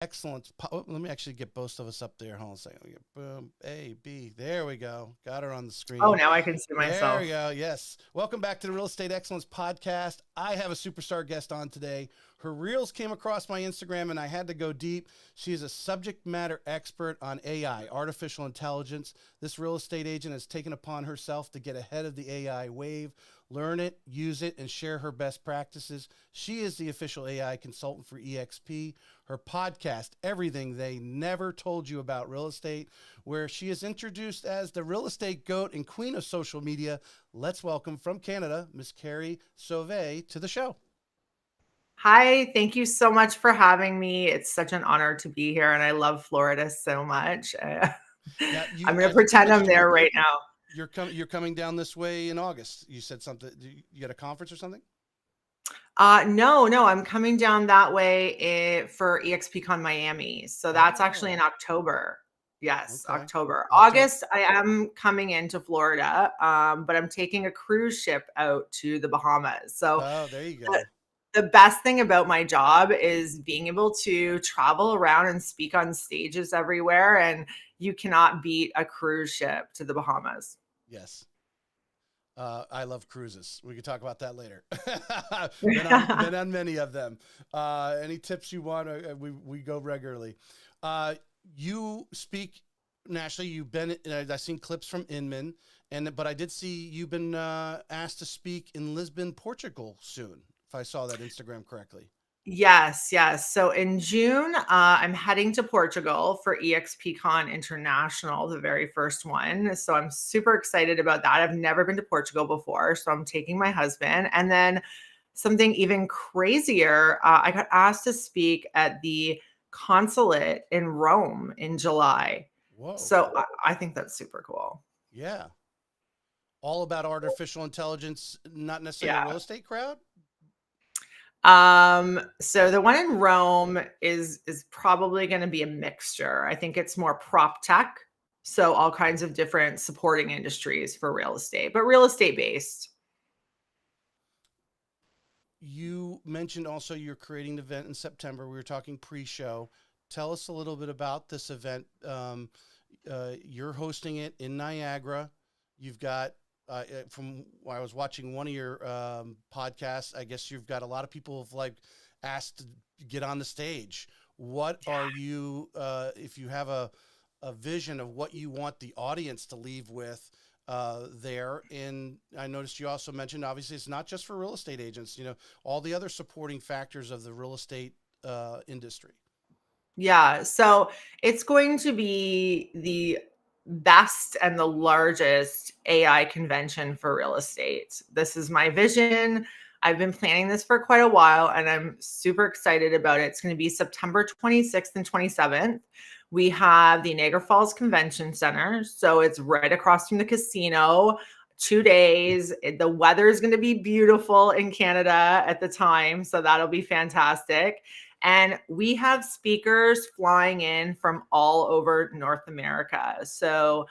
Excellent. Let me actually get both of us up there. Hold on a second. We get boom, A, B. There we go. Got her on the Oh, screen. now I can see There we myself. go. Yes. Welcome back to the Real Estate Excellence Podcast. I have a superstar guest on today. Her reels came across my Instagram and I had to go deep. She is a subject matter expert on AI, artificial intelligence. This real estate agent has taken upon herself to get ahead of the AI wave, learn it, use it, and share her best practices. She is the official AI consultant for EXP. Her podcast, Everything They Never Told You About Real Estate, where she is introduced as the real estate goat and queen of social media. Let's welcome from Canada, Miss Carrie Soave to the show. Hi, thank you so much for having me. It's such an honor to be here, and I love Florida so much. Now, I'm you going to as you pretend I'm mentioned, there right now. you're coming down this way in August. You said something. You got a conference or something? No, I'm coming down that way for EXPCon Miami. So that's actually in Oh, October. Yes, okay. October. October. August, I am coming into Florida, but I'm taking a cruise ship out to the Bahamas. So Oh, there you the, go. the best thing about my job is being able to travel around and speak on stages everywhere. And you cannot beat a cruise ship to the Bahamas. Yes. I love cruises. We can talk about that later. been on many of them. Any tips you want? We go regularly. Uh, you speak nationally. You've been. I've seen clips from Inman, but I did see you've been asked to speak in Lisbon, Portugal soon. If I saw that Instagram correctly. Yes. So in June, I'm heading to Portugal for EXPCon International, the very first one. So I'm super excited about that. I've never been to Portugal before, so I'm taking my husband. And then something even crazier, I got asked to speak at the consulate in Rome in July. Whoa. So I think that's super cool. Yeah. All about artificial intelligence, not necessarily the Yeah. real estate crowd. So the one in Rome is probably going to be a mixture. I think it's more prop tech, so all kinds of different supporting industries for real estate, but real estate based. You mentioned also you're creating an event in September. We were talking pre-show. Tell us a little bit about this event. You're hosting it in Niagara. You've got, from I was watching one of your podcasts, I guess you've got a lot of people have like asked to get on the stage. What are you, if you have a vision of what you want the audience to leave with there? And I noticed you also mentioned, obviously, it's not just for real estate agents, all the other supporting factors of the real estate industry. Yeah, so it's going to be the best and the largest AI convention for real estate. This is my vision. I've been planning this for quite a while and I'm super excited about it. It's going to be September 26th and 27th. We have the Niagara Falls Convention Center. So it's right across from the casino. 2 days. The weather is going to be beautiful in Canada at the time. So that'll be fantastic. And we have speakers flying in from all over North America. So,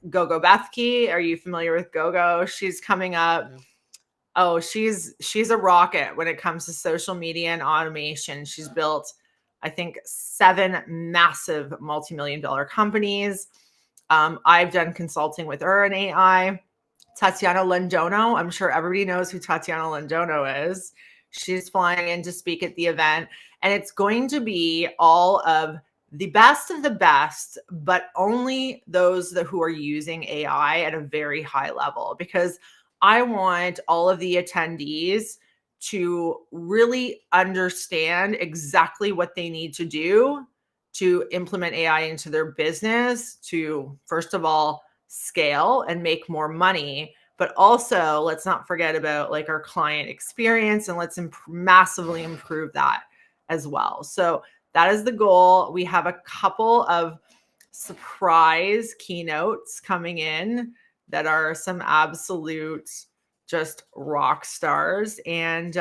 Gogo Bethke, are you familiar with Gogo? She's coming up. Yeah. Oh, she's a rocket when it comes to social media and automation. She's built, I think, 7 massive multi-million dollar companies. I've done consulting with her in AI. Tatiana Londono, I'm sure everybody knows who Tatiana Londono is. She's flying in to speak at the event, and it's going to be all of the best, but only those who are using AI at a very high level, because I want all of the attendees to really understand exactly what they need to do to implement AI into their business to, first of all, scale and make more money. But also, let's not forget about like our client experience, and let's massively improve that as well. So that is the goal. We have a couple of surprise keynotes coming in that are some absolute just rock stars. And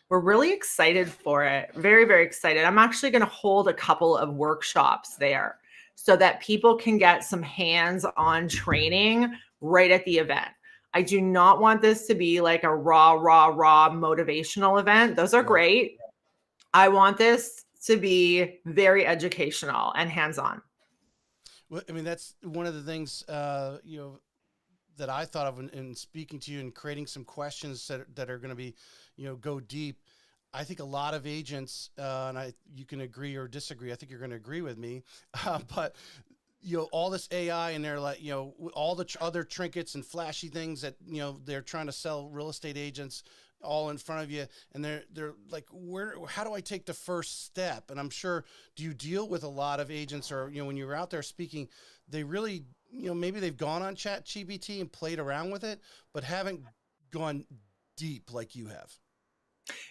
we're really excited for it. Very, very excited. I'm actually going to hold a couple of workshops there so that people can get some hands-on training right at the event. I do not want this to be like a raw motivational event. Those are Right. great. I want this to be very educational and hands-on. Well, I mean, that's one of the things, you know, that I thought of in speaking to you and creating some questions that are going to be, you know, go deep. I think a lot of agents, you can agree or disagree. I think you're going to agree with me, but you know, all this AI and they're like, you know, all the other trinkets and flashy things that, you know, they're trying to sell real estate agents all in front of you. And they're like, how do I take the first step? And I'm sure, do you deal with a lot of agents, or, you know, when you're out there speaking, they really, you know, maybe they've gone on chat GBT and played around with it, but haven't gone deep like you have.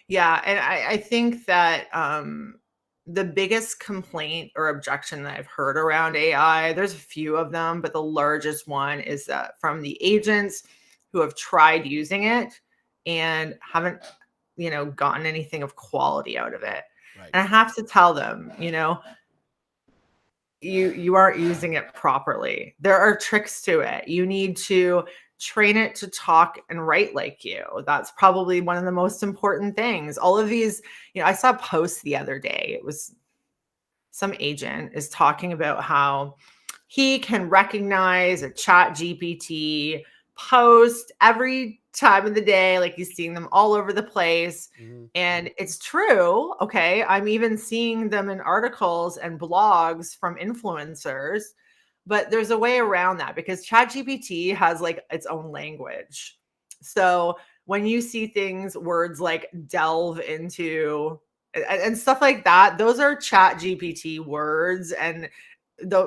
Yeah, and I think that the biggest complaint or objection that I've heard around AI, there's a few of them, but the largest one is that from the agents who have tried using it and haven't, gotten anything of quality out of it. Right. And I have to tell them, you aren't using it properly. There are tricks to it. You need to train it to talk and write like you. That's probably one of the most important things. All of these, I saw a post the other day. It was some agent is talking about how he can recognize a chat GPT post every time of the day. Like he's seeing them all over the place. Mm-hmm. And it's true. Okay. I'm even seeing them in articles and blogs from influencers, but there's a way around that because ChatGPT has like its own language. So when you see things, words like delve into and stuff like that, those are ChatGPT words. And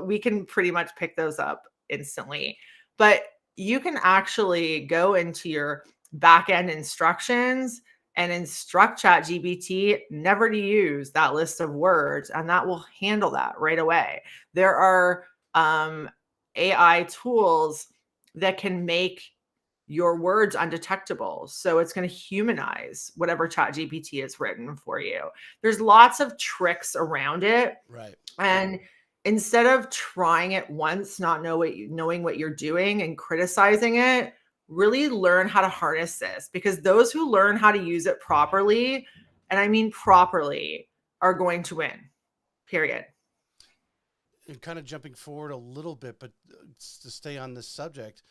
we can pretty much pick those up instantly. But you can actually go into your back-end instructions and instruct ChatGPT never to use that list of words, and that will handle that right away. There are AI tools that can make your words undetectable. So it's going to humanize whatever ChatGPT has written for you. There's lots of tricks around it. Right. And instead of trying it once, not knowing what you're doing and criticizing it, really learn how to harness this, because those who learn how to use it properly, and I mean properly, are going to win. Period. And kind of jumping forward a little bit, but to stay on this subject,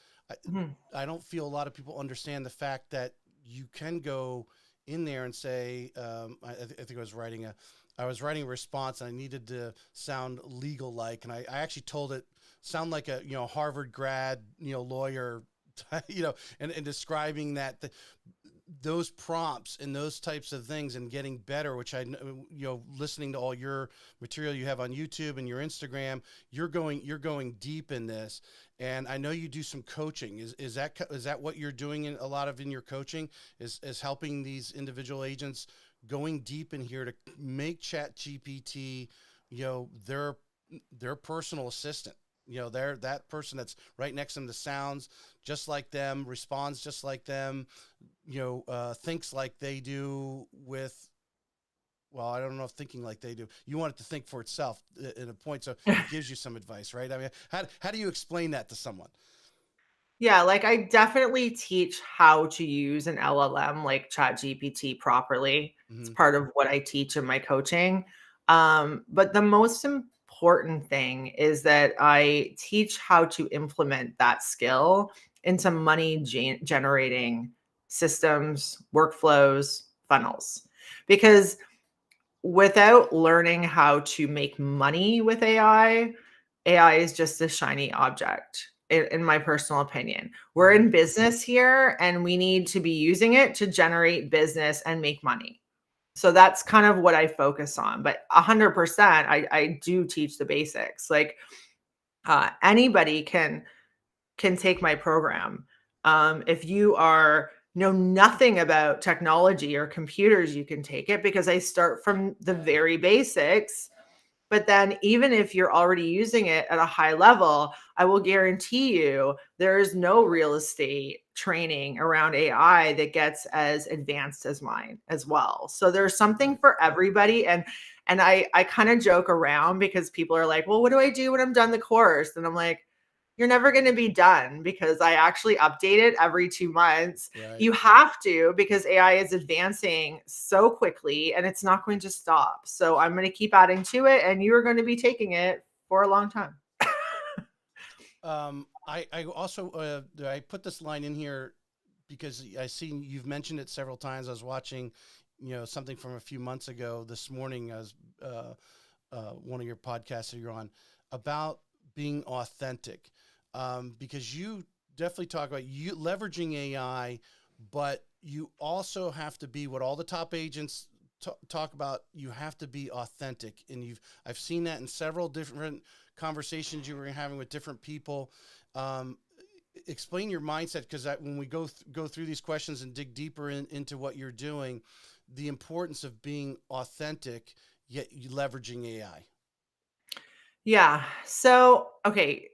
I don't feel a lot of people understand the fact that you can go in there and say, I think I was writing a response and I needed to sound legal like, and I actually told it sound like a, you know, Harvard grad, you know, lawyer, you know, and describing that those prompts and those types of things and getting better, which you know, listening to all your material you have on YouTube and your Instagram, you're going deep in this. And I know you do some coaching. Is that what you're doing in a lot of in your coaching is helping these individual agents going deep in here to make Chat GPT, you know, their personal assistant. You know, they're that person that's right next to them that sounds just like them, responds just like them, you know, thinks like they do with, well, I don't know if thinking like they do. You want it to think for itself at a point, so it gives you some advice, right? I mean, how do you explain that to someone? Yeah, like I definitely teach how to use an LLM like ChatGPT properly. It's Mm-hmm. part of what I teach in my coaching. But the most important thing is that I teach how to implement that skill into money generating systems, workflows, funnels. Because without learning how to make money with AI is just a shiny object, in my personal opinion. We're in business here and we need to be using it to generate business and make money. So that's kind of what I focus on. But 100%, I do teach the basics. Like anybody can take my program. If you know nothing about technology or computers, you can take it because I start from the very basics. But then even if you're already using it at a high level, I will guarantee you there is no real estate training around AI that gets as advanced as mine as well. So there's something for everybody. And I kind of joke around because people are like, well, what do I do when I'm done the course? And I'm like, you're never going to be done because I actually update it every 2 months. Right. You have to, because AI is advancing so quickly and it's not going to stop. So I'm going to keep adding to it, and you are going to be taking it for a long time. I also I put this line in here because I seen you've mentioned it several times. I was watching, something from a few months ago this morning as one of your podcasts that you're on about being authentic, because you definitely talk about you leveraging AI, but you also have to be what all the top agents talk about. You have to be authentic, and I've seen that in several different conversations you were having with different people. Um, Explain your mindset, because when we go through these questions and dig deeper into what you're doing, the importance of being authentic yet you leveraging AI. Yeah. So, okay,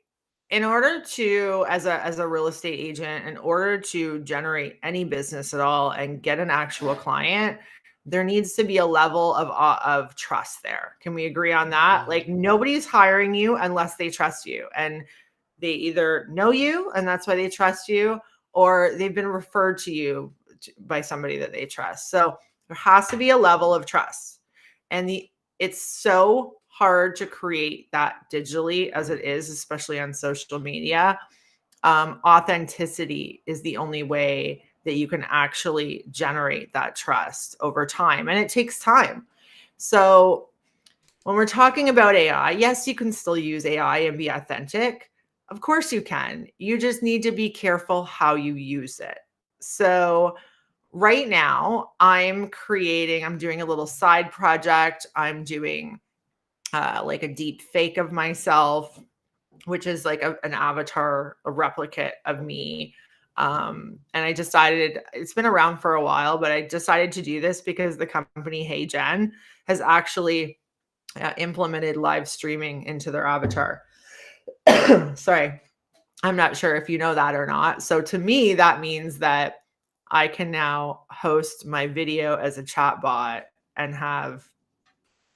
in order to, as a real estate agent, in order to generate any business at all and get an actual client, there needs to be a level of trust there. Can we agree on that? Mm-hmm. Like, nobody's hiring you unless they trust you, and they either know you and that's why they trust you, or they've been referred to you by somebody that they trust. So there has to be a level of trust. And it's so hard to create that digitally as it is, especially on social media. Authenticity is the only way that you can actually generate that trust over time. And it takes time. So when we're talking about AI, yes, you can still use AI and be authentic. Of course you can. You just need to be careful how you use it. So right now, I'm doing a little side project. I'm doing like a deep fake of myself, which is like an avatar, a replicate of me. And I decided, it's been around for a while, but I decided to do this because the company Hey Gen has actually implemented live streaming into their avatar. Sorry, I'm not sure if you know that or not. So to me, that means that I can now host my video as a chat bot and have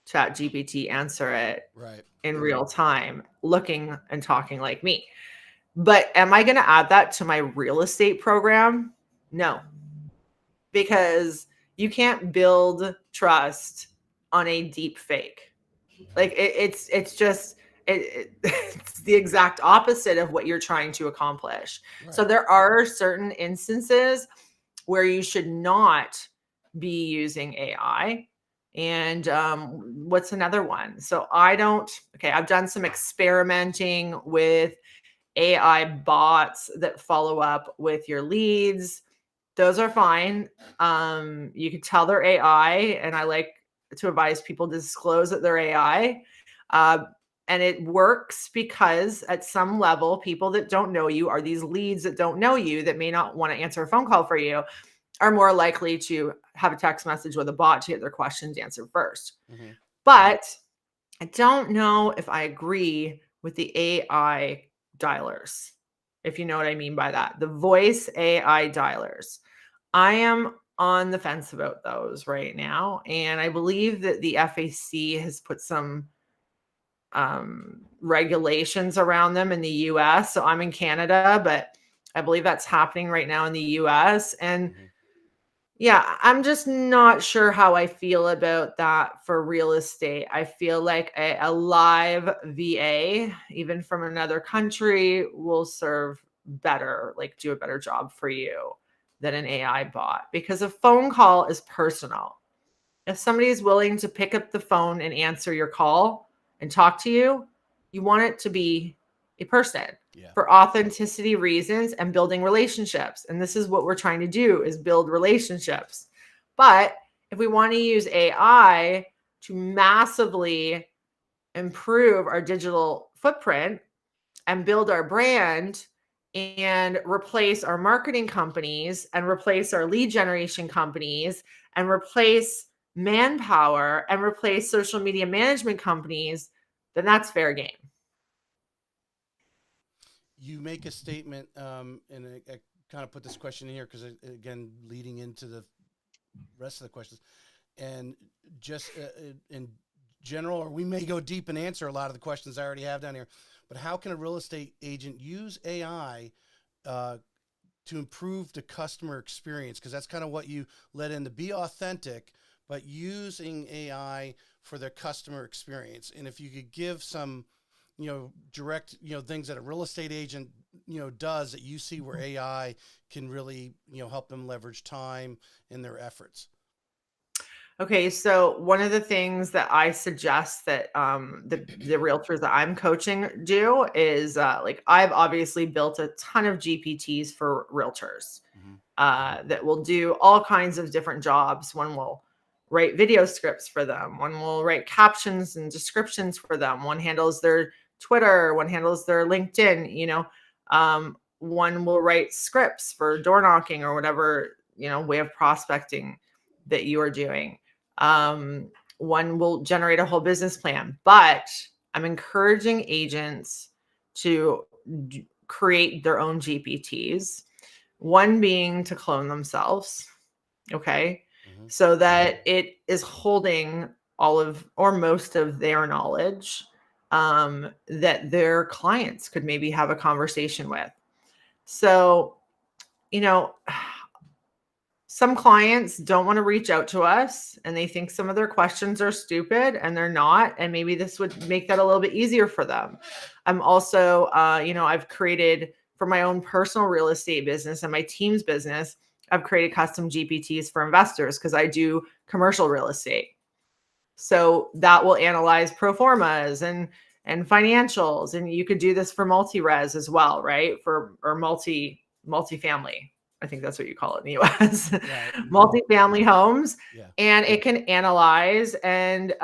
Chat GPT answer it Right. in real time, looking and talking like me. But am I going to add that to my real estate program? No, because you can't build trust on a deep fake. Like it's just it's the exact opposite of what you're trying to accomplish. So Right. there are certain instances where you should not be using AI. And what's another one? So I've done some experimenting with AI bots that follow up with your leads. Those are fine. You can tell they're AI, and I like to advise people to disclose that they're AI. Uh, and it works because at some level, people that don't know you, are these leads that don't know you, that may not want to answer a phone call for you, are more likely to have a text message with a bot to get their questions answered first. Mm-hmm. But I don't know if I agree with the AI dialers, if you know what I mean by that. The voice AI dialers. I am on the fence about those right now. And I believe that the FAC has put some regulations around them in the US. So I'm in Canada, but I believe that's happening right now in the US. And Mm-hmm. yeah, I'm just not sure how I feel about that for real estate. I feel like a live VA, even from another country, will serve better, like do a better job for you than an AI bot, because a phone call is personal. If somebody is willing to pick up the phone and answer your call and talk to you, you want it to be a person Yeah. for authenticity reasons and building relationships. And this is what we're trying to do, is build relationships. But if we want to use AI to massively improve our digital footprint and build our brand and replace our marketing companies and replace our lead generation companies and replace manpower and replace social media management companies, then that's fair game. You make a statement, and I kind of put this question in here because, again, leading into the rest of the questions, and just and general, or we may go deep and answer a lot of the questions I already have down here. But how can a real estate agent use AI uh, to improve the customer experience? Because that's kind of what you led in, to be authentic, but using AI for the customer experience. And if you could give some, direct, things that a real estate agent, does that you see where AI can really, help them leverage time in their efforts. Okay, so one of the things that I suggest that the realtors that I'm coaching do is like I've obviously built a ton of GPTs for realtors Mm-hmm. that will do all kinds of different jobs. One will write video scripts for them. One will write captions and descriptions for them. One handles their Twitter. One handles their LinkedIn. One will write scripts for door knocking or whatever way of prospecting that you are doing. One will generate a whole business plan, but I'm encouraging agents to create their own GPTs. One being to clone themselves. Okay. Mm-hmm. So that it is holding all of or most of their knowledge that their clients could maybe have a conversation with. So, you know, some clients don't want to reach out to us and they think some of their questions are stupid and they're not. And maybe this would make that a little bit easier for them. I'm also, I've created for my own personal real estate business and my team's business, I've created custom GPTs for investors because I do commercial real estate. So that will analyze pro formas and financials. And you could do this for multi-res as well, right? Or multi-family. I think that's what you call it in the US. Right. Multi-family homes. Yeah. And it can analyze and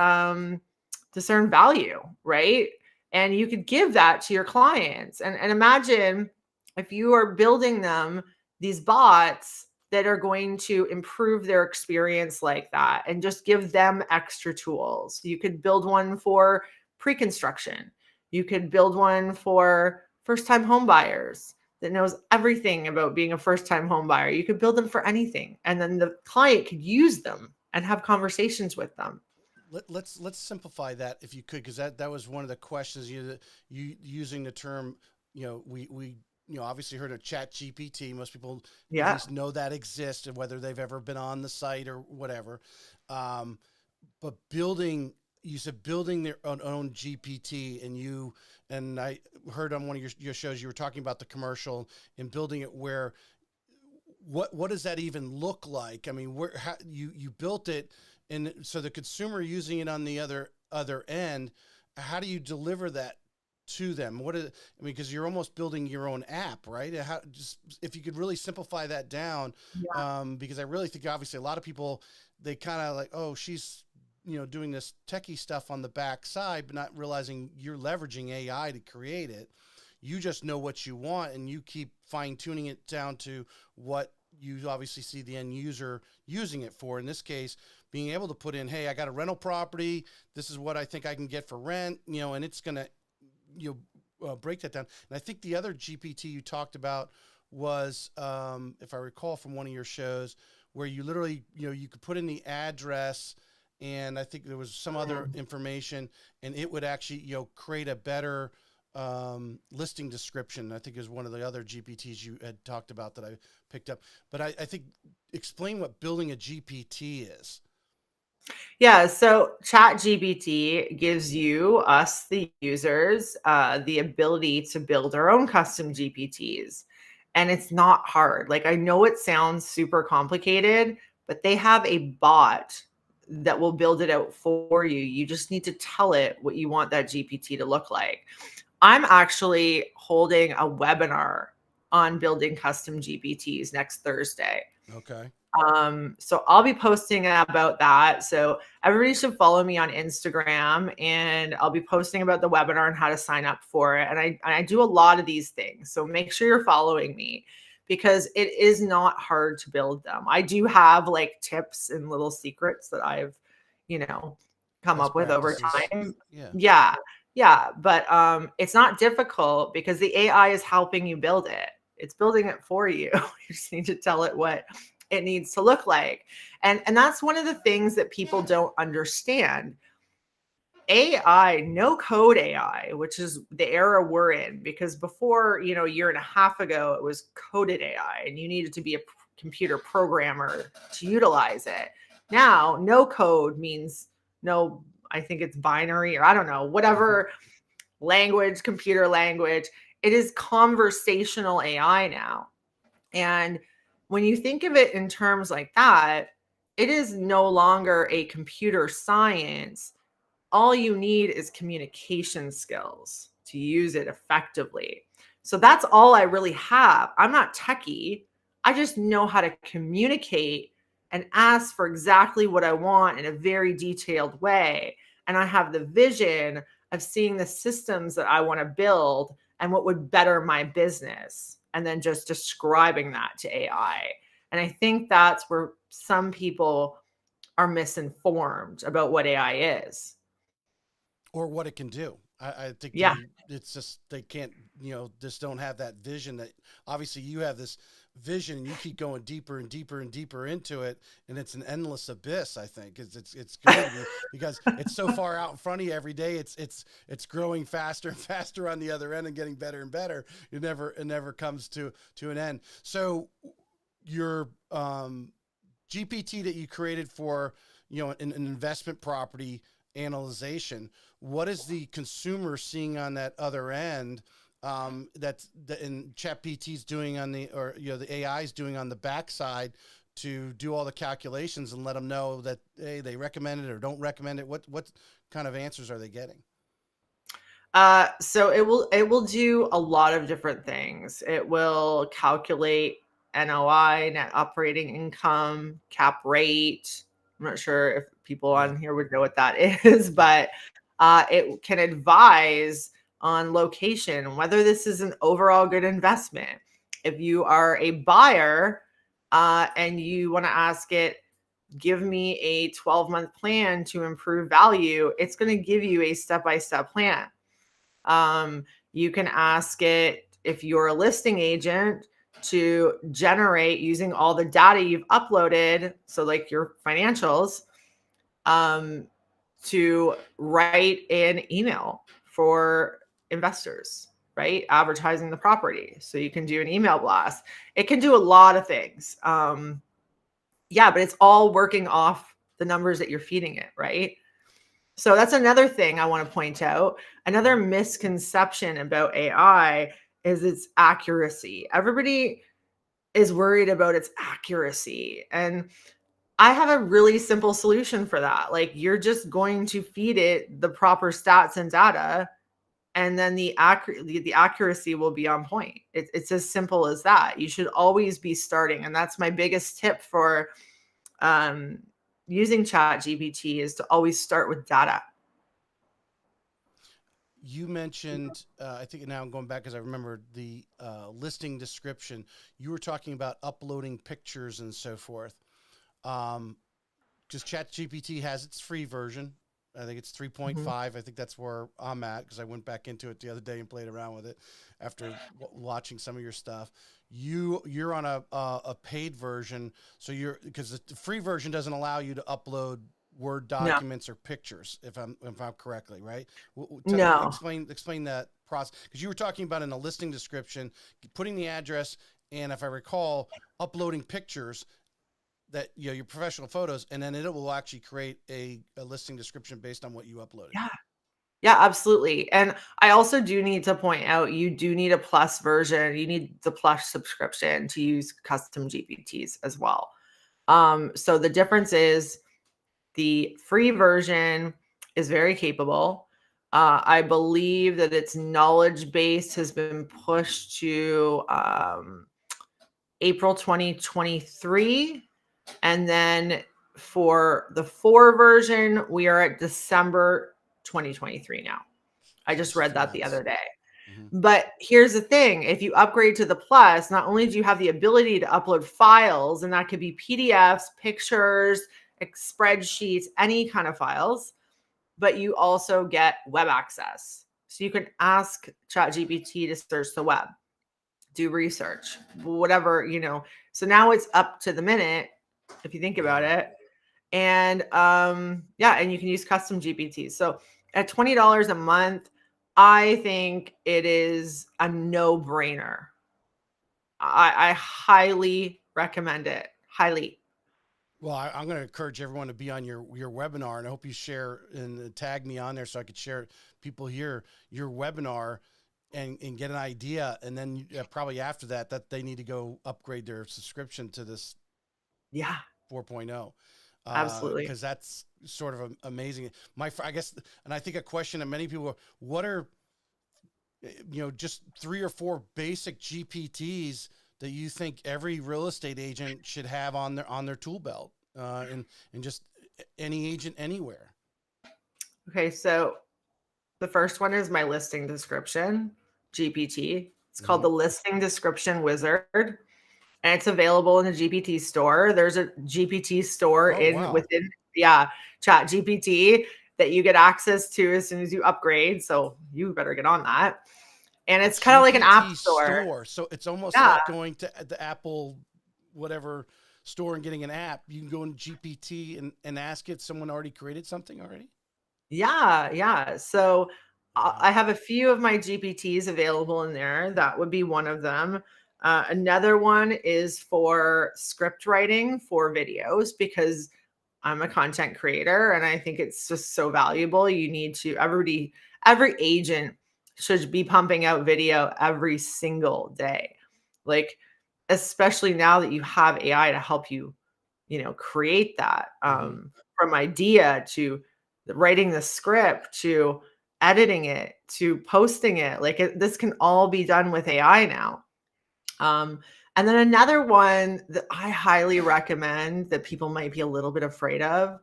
discern value, right? And you could give that to your clients. And imagine if you are building them these bots that are going to improve their experience like that and just give them extra tools. You could build one for pre-construction. You could build one for first-time home buyers that knows everything about being a first-time home buyer. You could build them for anything. And then the client could use them and have conversations with them. Let's simplify that if you could, because that was one of the questions. You using the term, we obviously heard of Chat GPT. Most people at least know that exists, and whether they've ever been on the site or whatever. But building, you said building their own GPT, and I heard on one of your shows you were talking about the commercial and building it where. What does that even look like? I mean, how you built it, and so the consumer using it on the other end, how do you deliver that to them? Because you're almost building your own app, right? Just if you could really simplify that down, because I really think obviously a lot of people, they kind of like, oh, she's doing this techie stuff on the back side, but not realizing you're leveraging AI to create it. You just know what you want, and you keep fine tuning it down to what you obviously see the end user using it for. In this case, being able to put in, hey, I got a rental property. This is what I think I can get for rent, and it's going to, break that down. And I think the other GPT you talked about was, if I recall from one of your shows, where you literally, you could put in the address, and I think there was some other information, and it would actually, create a better listing description. I think is one of the other GPTs you had talked about that I picked up. But I think explain what building a GPT is. Yeah, so Chat GPT gives us, the users, the ability to build our own custom GPTs. And it's not hard. Like, I know it sounds super complicated, but they have a bot that will build it out for you. You just need to tell it what you want that GPT to look like. I'm actually holding a webinar on building custom GPTs next Thursday. Okay. So I'll be posting about that. So everybody should follow me on Instagram, and I'll be posting about the webinar and how to sign up for it. And I do a lot of these things. So make sure you're following me, because it is not hard to build them. I do have like tips and little secrets that I've, come Best up with over practices. time. Yeah. Yeah. But it's not difficult because the AI is helping you build it. It's building it for you. You just need to tell it what it needs to look like. And that's one of the things that people don't understand. AI, no code AI, which is the era we're in, because before, you know, a year and a half ago, it was coded AI and you needed to be a computer programmer to utilize it. Now, no code means no, I think it's binary, or I don't know, whatever language, computer language. It is conversational AI now. And when you think of it in terms like that, it is no longer a computer science. All you need is communication skills to use it effectively. So that's all I really have. I'm not techie. I just know how to communicate and ask for exactly what I want in a very detailed way. And I have the vision of seeing the systems that I want to build and what would better my business, and then just describing that to AI. And I think that's where some people are misinformed about what AI is. Or what it can do. I think Yeah. it's just they can't, just don't have that vision that obviously you have this vision and you keep going deeper and deeper and deeper into it, and it's an endless abyss. I think it's going to be because it's so far out in front of you every day. It's growing faster and faster on the other end and getting better and better. It never comes to an end. So your GPT that you created for an investment property analyzation, what is the consumer seeing on that other end, that's the and ChatGPT's doing on the, or the AI is doing on the backside to do all the calculations and let them know that, hey, they recommend it or don't recommend it? What kind of answers are they getting? So it will do a lot of different things. It will calculate NOI, net operating income, cap rate. I'm not sure if people Yeah, on here would know what that is, yeah. but it can advise on location, whether this is an overall good investment. If you are a buyer and you want to ask it, give me a 12-month plan to improve value, it's going to give you a step-by-step plan. Um, you can ask it, if you're a listing agent, to generate, using all the data you've uploaded, so like your financials, um, to write an email for investors, right? Advertising the property. So you can do an email blast. It can do a lot of things. Yeah, but it's all working off the numbers that you're feeding it, right? So that's another thing I want to point out. Another misconception about AI is its accuracy. Everybody is worried about its accuracy. And I have a really simple solution for that. Like, you're just going to feed it the proper stats and data, and then the accuracy will be on point. It's as simple as that. You should always be starting. And that's my biggest tip for um, using Chat GPT, is to always start with data. You mentioned, I think now I'm going back because I remember the listing description. You were talking about uploading pictures and so forth. Um, because ChatGPT has its free version. I think it's Mhm. 3.5. I think that's where I'm at because I went back into it the other day and played around with it after watching some of your stuff. You're on a paid version, so you're, because the free version doesn't allow you to upload Word No, documents or pictures, if I'm correctly right. no. Explain that process, because you were talking about in a listing description, putting the address, and if I recall, uploading pictures that your professional photos, and then it will actually create a listing description based on what you uploaded. Yeah. Yeah, absolutely. And I also do need to point out, you do need a plus version. You need the plus subscription to use custom GPTs as well. So the difference is, the free version is very capable. I believe that its knowledge base has been pushed to April 2023. And then for the 4 version, we are at December 2023 now. I So just just a read few that the months. other day. Hmm. But here's the thing, if you upgrade to the plus, not only do you have the ability to upload files, and that could be PDFs, pictures, spreadsheets, any kind of files, but you also get web access. So you can ask ChatGPT to search the web, do research, whatever. So now it's up to the minute, if you think about Wow. it. And yeah, and you can use custom GPTs. So At $20 a month, I think it is a no-brainer. I highly recommend it. Highly. Well, I'm going to encourage everyone to be on your webinar, and I hope you share and tag me on there so I could share people here your webinar and get an idea. And then probably after that they need to go upgrade their subscription to this Yeah, 4.0, absolutely. because that's sort of amazing. I guess, and I think a question that many people are, what are, just 3 or 4 basic GPTs that you think every real estate agent should have on their tool belt, and just any agent anywhere. Okay, so the first one is my listing description GPT. It's called the Listing Description Wizard, and it's available in the GPT store. There's a GPT store Oh, wow. within Chat GPT that you get access to as soon as you upgrade. So you better get on that. And A it's kind of like an app GPT store. store. So it's almost Yeah. like going to the Apple whatever store and getting an app. You can go in GPT and ask it. Someone already created something already. Yeah, yeah. So Wow. I have a few of my GPTs available in there. That would be one of them. Another one is for script writing for videos, because I'm a content creator and I think it's just so valuable. You need to, every agent should be pumping out video every single day. Like, especially now that you have AI to help you, create that, from idea to writing the script to editing it to posting it. Like, this can all be done with AI now. And then another one that I highly recommend that people might be a little bit afraid of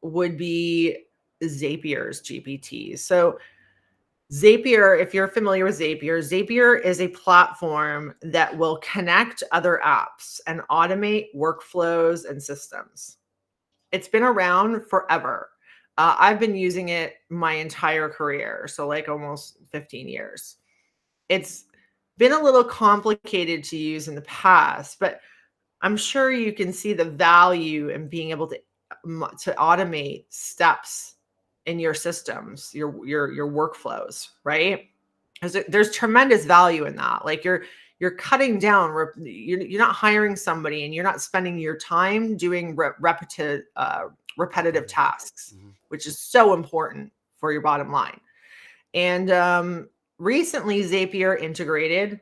would be Zapier's GPT. So Zapier, if you're familiar with Zapier is a platform that will connect other apps and automate workflows and systems. It's been around forever. I've been using it my entire career, so like almost 15 years. It's been a little complicated to use in the past, but I'm sure you can see the value in being able to automate steps in your systems, your workflows, right? Because there's tremendous value in that. Like, you're cutting down. You're not hiring somebody, and you're not spending your time doing repetitive tasks, which is so important for your bottom line. And recently, Zapier integrated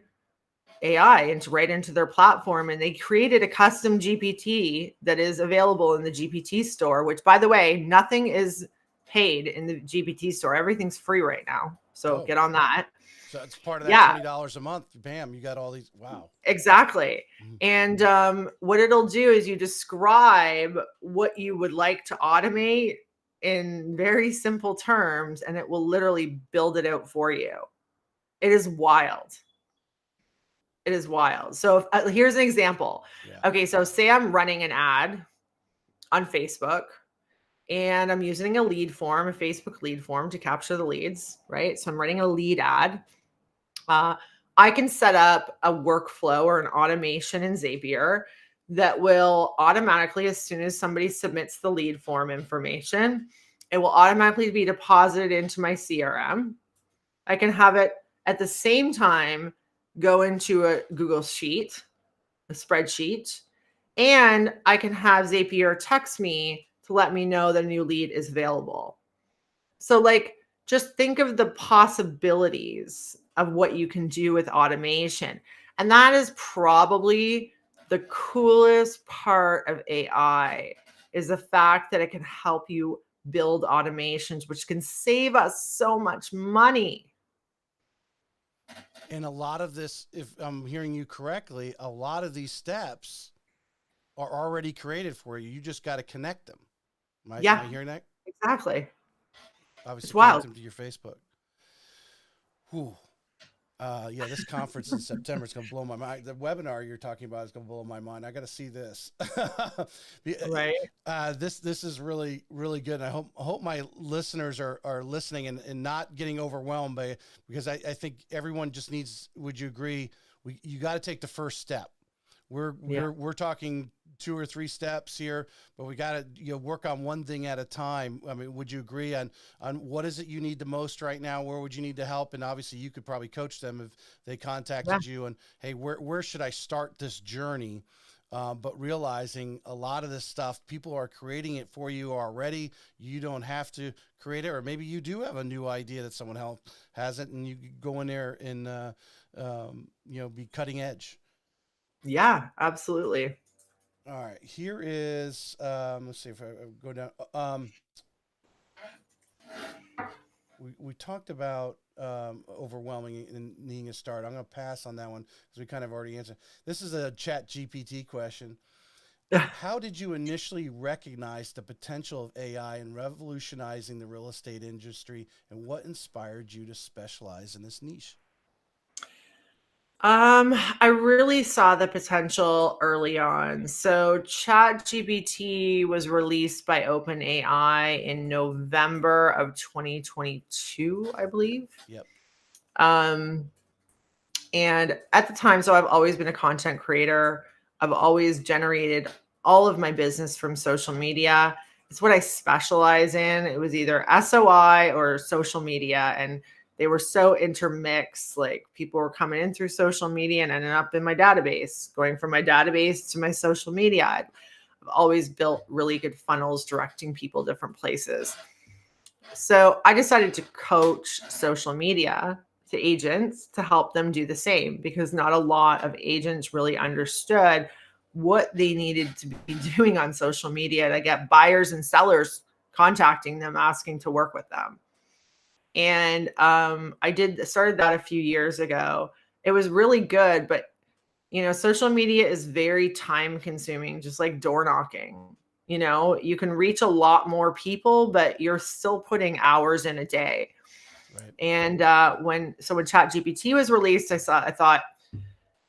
AI right into their platform, and they created a custom GPT that is available in the GPT store, which, by the way, nothing is paid in the GPT store. Everything's free right now. So get on that. So it's part of that Yeah, $20 a month. Bam, you got all these. Wow. exactly. And what it'll do is you describe what you would like to automate in very simple terms, and it will literally build it out for you. It is wild. It is wild. So here's an example. Yeah. Okay, so say I'm running an ad on Facebook, and I'm using a lead form, a Facebook lead form, to capture the leads, right? So I'm running a lead ad. I can set up a workflow or an automation in Zapier that will automatically, as soon as somebody submits the lead form information, it will automatically be deposited into my CRM. I can have it at the same time go into a Google Sheet, a spreadsheet, and I can have Zapier text me to let me know that a new lead is available. So, like, just think of the possibilities of what you can do with automation. And that is probably the coolest part of AI, is the fact that it can help you build automations, which can save us so much money. And a lot of this, if I'm hearing you correctly, a lot of these steps are already created for you. You just got to connect them. Am I hearing that? Exactly. Obviously, It's connect wild. them to your Facebook. Whew. Yeah, this conference in September is going to blow my mind. The webinar you're talking about is going to blow my mind. I got to see this. Right. This is really, really good. I hope my listeners are listening and not getting overwhelmed by it, because I think everyone just needs. Would you agree? You got to take the first step. We're talking two or three steps here, but we got to work on one thing at a time. I mean, would you agree on what is it you need the most right now? Where would you need to help? And obviously, you could probably coach them if they Yeah. contacted you and, hey, where should I start this journey? But realizing a lot of this stuff, people are creating it for you already. You don't have to create it, or maybe you do have a new idea that someone else hasn't, and you go in there and be cutting edge. Yeah, absolutely. All right, here is let's see if I go down. We talked about overwhelming and needing a start. I'm going to pass on that one because we kind of already answered. This is a Chat GPT question. How did you initially recognize the potential of AI in revolutionizing the real estate industry, and what inspired you to specialize in this niche? I really saw the potential early on. So ChatGPT was released by OpenAI in November of 2022, I believe. Yep. Um, and at the time, so I've always been a content creator. I've always generated all of my business from social media. It's what I specialize in. It was either SOI or social media. And they were so intermixed. Like people were coming in through social media and ending up in my database, going from my database to my social media. I've always built really good funnels directing people different places. So I decided to coach social media to agents to help them do the same, because not a lot of agents really understood what they needed to be doing on social media to get buyers and sellers contacting them, asking to work with them. And started that a few years ago. It was really good, but social media is very time consuming, just like door knocking. You can reach a lot more people, but you're still putting hours in a day. Right. And when ChatGPT was released, I thought,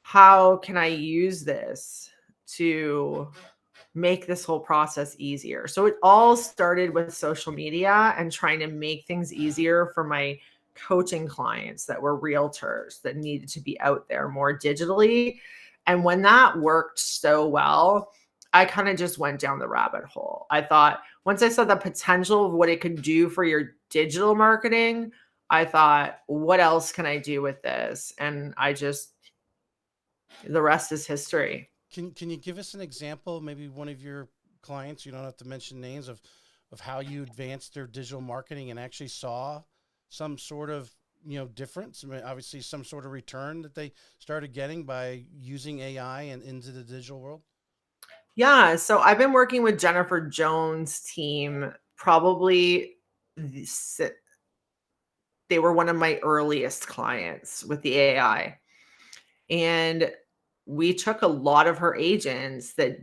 how can I use this to make this whole process easier? So it all started with social media and trying to make things easier for my coaching clients that were realtors that needed to be out there more digitally. And when that worked so well, I kind of just went down the rabbit hole. I thought, once I saw the potential of what it could do for your digital marketing, I thought, what else can I do with this? And the rest is history. Can you give us an example, maybe one of your clients, you don't have to mention names, of how you advanced their digital marketing and actually saw some sort of difference? I mean, obviously some sort of return that they started getting by using AI and into the digital world. Yeah. So I've been working with Jennifer Jones' team. Probably they were one of my earliest clients with the AI. And we took a lot of her agents that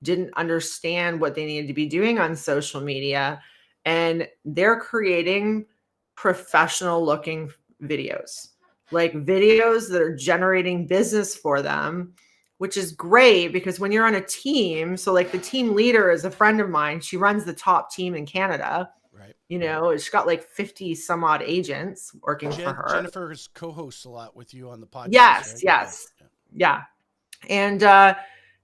didn't understand what they needed to be doing on social media, and they're creating professional looking videos, like videos that are generating business for them, which is great because when you're on a team, so like the team leader is a friend of mine, she runs the top team in Canada. Right. She's got like 50 some odd agents working for her. Jennifer's co-hosts a lot with you on the podcast, Yes, right? Yeah. yes. Yeah. And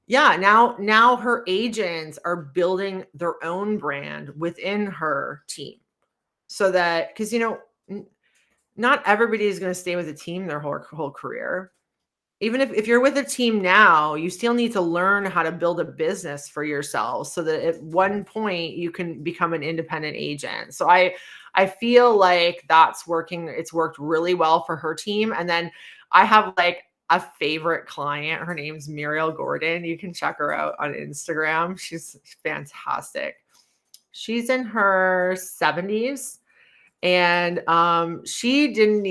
yeah, now her agents are building their own brand within her team. So that, because not everybody is going to stay with a team their whole career. Even if you're with a team now, you still need to learn how to build a business for yourself so that at one point you can become an independent agent. So I feel like that's working. It's worked really well for her team. And then I have like a favorite client. Her name's Muriel Gordon. You can check her out on Instagram. She's fantastic. She's in her 70s, and so she didn't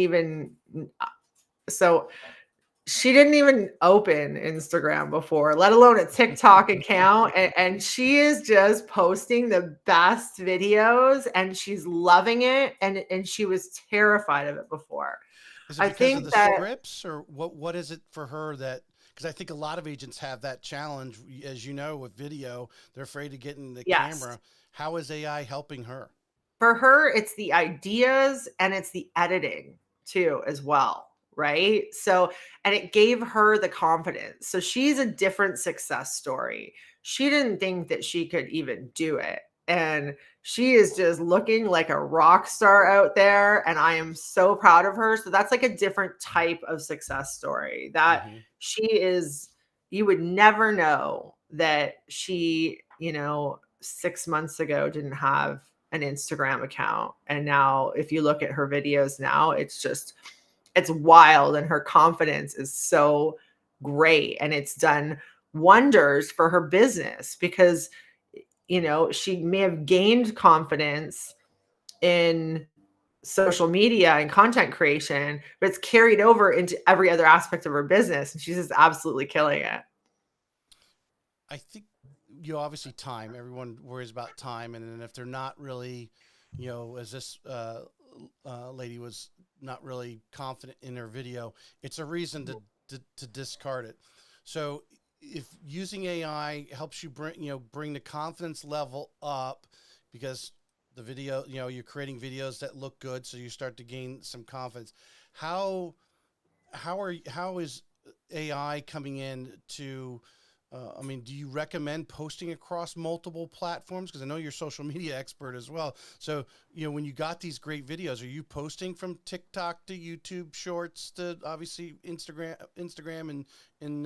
even open Instagram before, let alone a TikTok account. And she is just posting the best videos and she's loving it. And she was terrified of it before. Is it I because of think the that, scripts, or what is it for her that, because I think a lot of agents have that challenge, as you know, with video, they're afraid to get in the yes, camera. How is AI helping her? for her, it's the ideas and it's the editing too, as well. Right. So, and it gave her the confidence. So she's a different success story. she didn't think that she could even do it. And she is just looking like a rock star out there. And I am so proud of her. So that's like a different type of success story that Hmm. she is. You would never know that she, 6 months ago didn't have an Instagram account. And now, if you look at her videos now, it's wild. And her confidence is so great. And it's done wonders for her business because, she may have gained confidence in social media and content creation, but it's carried over into every other aspect of her business. And she's just absolutely killing it. I think obviously time. Everyone worries about time, and then if they're not really, as this lady was not really confident in her video, it's a reason to discard it. So if using AI helps you bring the confidence level up, because the video, you're creating videos that look good, so you start to gain some confidence. How how is AI coming in to I mean, do you recommend posting across multiple platforms? Because I know you're a social media expert as well. So, when you got these great videos, are you posting from TikTok to YouTube Shorts to obviously Instagram and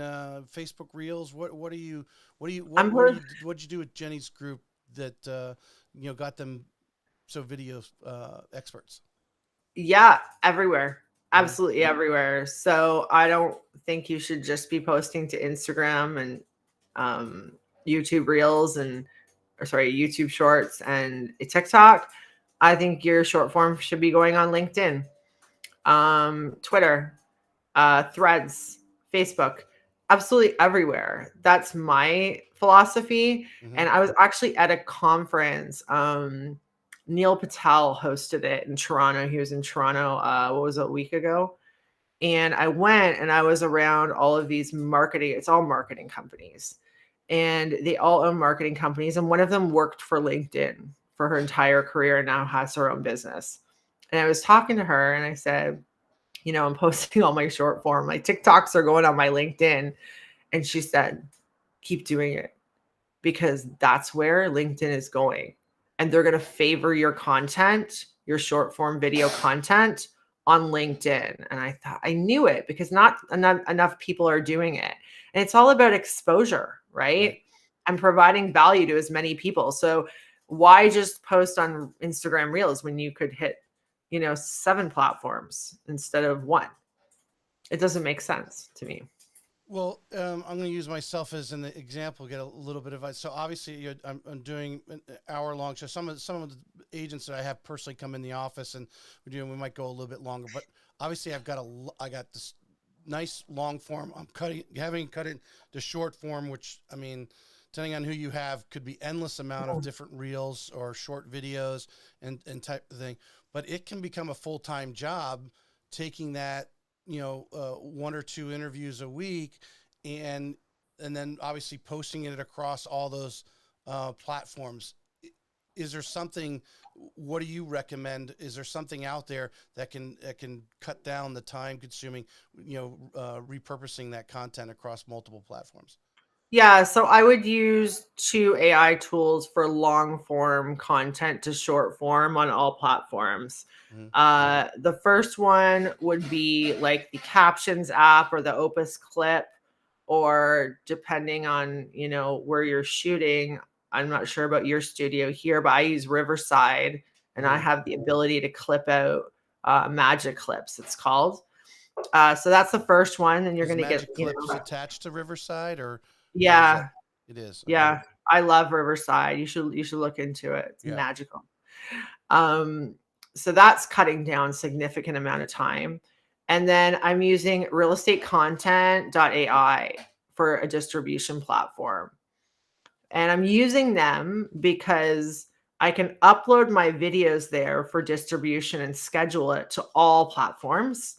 Facebook Reels? What are you I'm what'd you do with Jenny's group that got them so video experts? Yeah, everywhere. Hmm. Absolutely everywhere. So I don't think you should just be posting to Instagram and um, YouTube Reels YouTube Shorts and TikTok. I think your short form should be going on LinkedIn, Twitter, Threads, Facebook, absolutely everywhere. That's my philosophy. Hmm. And I was actually at a conference. Neil Patel hosted it in Toronto. He was in Toronto, what was it, a week ago? And I went and I was around all of these marketing, it's all marketing companies. And they all own marketing companies. And one of them worked for LinkedIn for her entire career and now has her own business. And I was talking to her and I said, I'm posting all my short form. My TikToks are going on my LinkedIn. And she said, keep doing it because that's where LinkedIn is going. And they're going to favor your content, your short form video content on LinkedIn. And I thought I knew it because not enough people are doing it. And it's all about exposure, Right. right? And providing value to as many people. So why just post on Instagram Reels when you could hit, 7 platforms instead of one? It doesn't make sense to me. Well, I'm going to use myself as an example, get a little bit of advice. So obviously, I'm doing an hour long show. Some of the agents that I have personally come in the office, and we might go a little bit longer. But obviously, I got this nice long form. I'm having cut it to short form, which I mean, depending on who you have, could be endless amount of different reels or short videos and type of thing. But it can become a full-time job, taking that one or two interviews a week, and and then obviously posting it across all those platforms. Is there something? What do you recommend? Is there something out there that can cut down the time consuming, repurposing that content across multiple platforms? Yeah, so I would use two AI tools for long form content to short form on all platforms. Hmm. The first one would be like the Captions app or the Opus Clip, or depending on, where you're shooting. I'm not sure about your studio here, but I use Riverside and I Hmm. have the ability to clip out magic clips, it's called. So that's the first one. And you're Is going to get, Magic Clips attached to Riverside, or is that? yeah, It is. Okay. yeah, I love Riverside. You should look into it. It's Yeah. magical. Um, so that's cutting down significant amount of time. And then I'm using realestatecontent.ai for a distribution platform. And I'm using them because I can upload my videos there for distribution and schedule it to all platforms.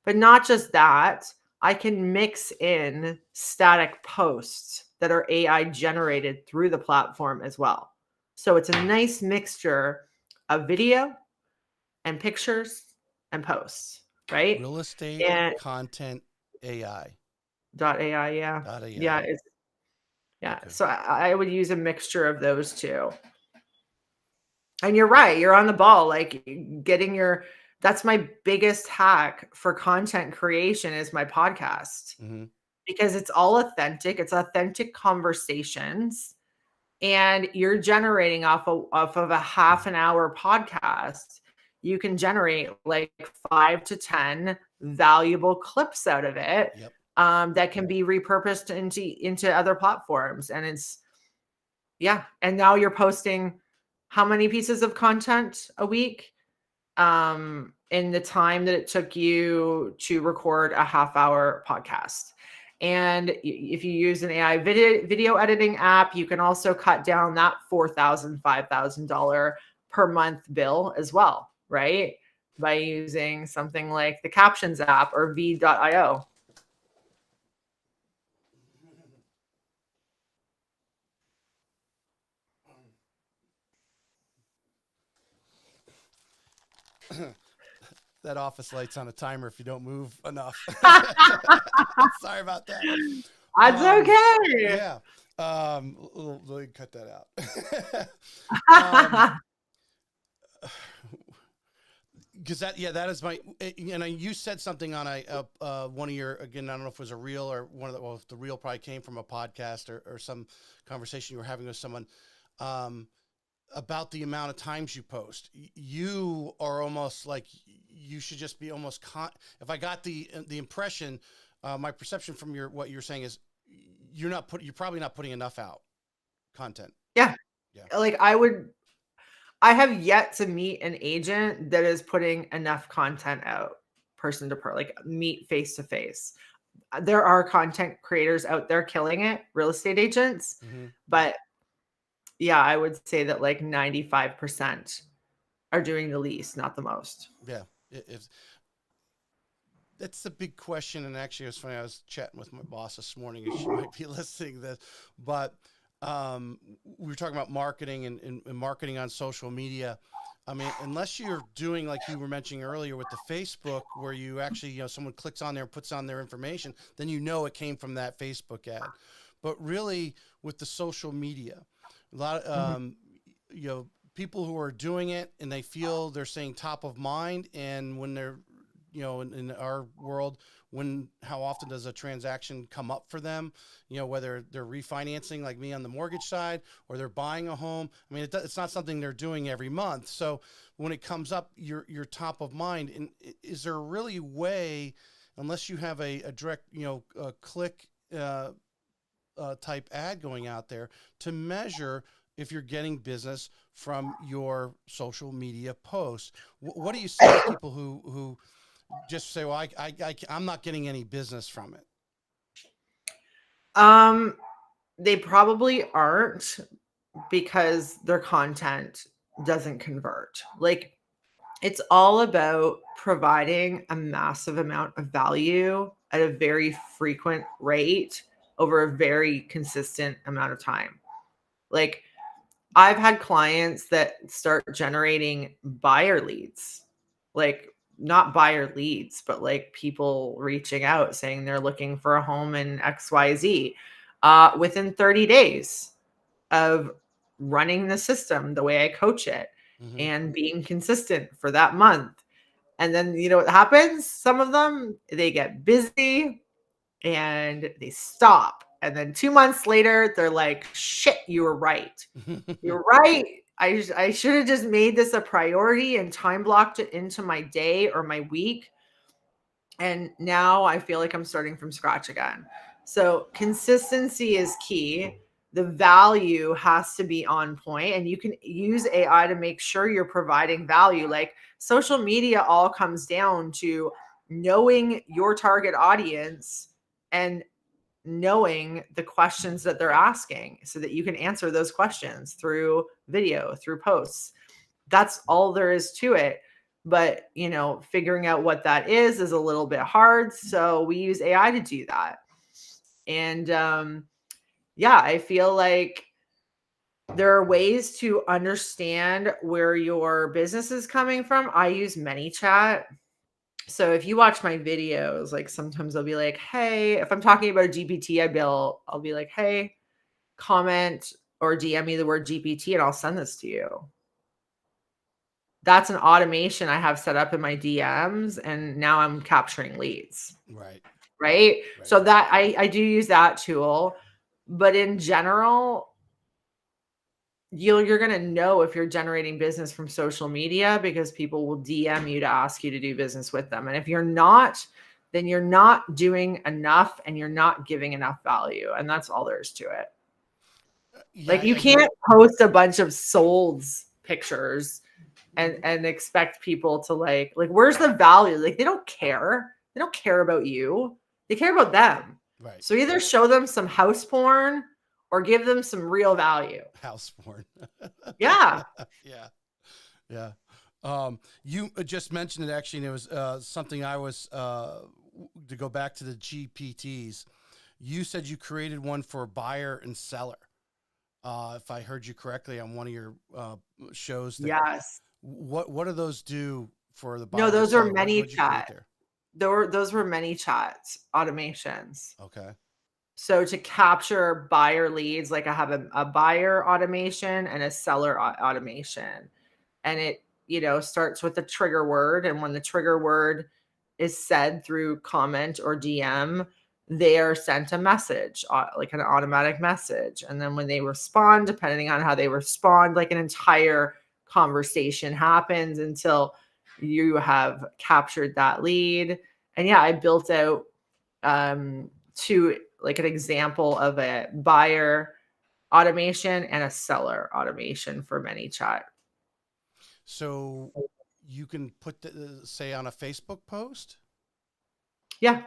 But not just that, I can mix in static posts that are AI generated through the platform as well. So it's a nice mixture of video and pictures and posts, right? Real estate And content AI. .ai, yeah. Dot Yeah, AI. Yeah. Okay. So I would use a mixture of those two. And you're right. You're on the ball. Like getting that's my biggest hack for content creation is my podcast Mm-hmm. because it's all authentic. It's authentic conversations. And you're generating off of a half an hour podcast. You can generate like 5 to 10 valuable clips out of it Yep. that can be repurposed into other platforms. And and now you're posting how many pieces of content a week in the time that it took you to record a half-hour podcast. And if you use an AI video editing app, you can also cut down that $4,000, $5,000 per month bill as well, right? By using something like the Captions app or v.io. That office light's on a timer if you don't move enough. Sorry about that. That's okay. Yeah. Let me cut that out. Because that is my, you said something on one of your, again, I don't know if it was a reel or one of the, well, if the reel probably came from a podcast or some conversation you were having with someone, about the amount of times you post. You are almost like you should just be almost if I got the impression, my perception from what you're saying is you're probably not putting enough out content. Yeah. Yeah. Like I have yet to meet an agent that is putting enough content out person to person, like meet face to face. There are content creators out there killing it, real estate agents, Mm-hmm. but yeah, I would say that like 95% are doing the least, not the most. Yeah. That's the big question. And actually, it was funny. I was chatting with my boss this morning, and she might be listening to this, but we were talking about marketing and marketing on social media. I mean, unless you're doing like you were mentioning earlier with the Facebook, where you actually, someone clicks on there and puts on their information, then it came from that Facebook ad. But really, with the social media, a lot of people who are doing it and they feel they're saying top of mind, and when they're in our world, how often does a transaction come up for them, whether they're refinancing like me on the mortgage side or they're buying a home. I mean, it's not something they're doing every month. So when it comes up, you're top of mind. And is there really a way, unless you have a direct, a click type ad going out there, to measure if you're getting business from your social media posts? What do you say to people who just say, well, I'm not getting any business from it? They probably aren't, because their content doesn't convert. Like it's all about providing a massive amount of value at a very frequent rate over a very consistent amount of time. Like I've had clients that start generating buyer leads, like not buyer leads, but like people reaching out saying they're looking for a home in XYZ within 30 days of running the system the way I coach it Mm-hmm. and being consistent for that month. And then, what happens? Some of them, they get busy and they stop. And then 2 months later, they're like, shit, you were right. You're right. I should have just made this a priority and time blocked it into my day or my week. And now I feel like I'm starting from scratch again. So consistency is key. The value has to be on point, and you can use AI to make sure you're providing value. Like social media all comes down to knowing your target audience and knowing the questions that they're asking so that you can answer those questions through video, through posts. That's all there is to it. But, figuring out what that is a little bit hard. So we use AI to do that. And I feel like there are ways to understand where your business is coming from. I use ManyChat. So if you watch my videos, like sometimes I'll be like, hey, if I'm talking about a GPT I built, I'll be like, hey, comment or DM me the word GPT and I'll send this to you. That's an automation I have set up in my DMs, and now I'm capturing leads. Right. Right. Right. So that I do use that tool, but in general, you're going to know if you're generating business from social media because people will DM you to ask you to do business with them. And if you're not, then you're not doing enough and you're not giving enough value. And that's all there is to it. Yeah, Like, you I hear. can't post a bunch of solds pictures and expect people to like where's the value? Like, they don't care. They don't care about you. They care about them. Right. So either show them some house porn or give them some real value. House porn. Yeah. Yeah. Yeah. You just mentioned it actually, and it was something I was to go back to the GPTs. You said you created one for buyer and seller. If I heard you correctly on one of your shows there. Yes. What do those do for the buyer? No, and those are seller? many What'd you create chat. there? Those were many chats automations. Okay. So to capture buyer leads, like I have a buyer automation and a seller automation. And it, starts with the trigger word. And when the trigger word is said through comment or DM, they are sent a message, like an automatic message. And then when they respond, depending on how they respond, like an entire conversation happens until you have captured that lead. And yeah, I built out to like an example of a buyer automation and a seller automation for ManyChat. So you can put say on a Facebook post. Yeah.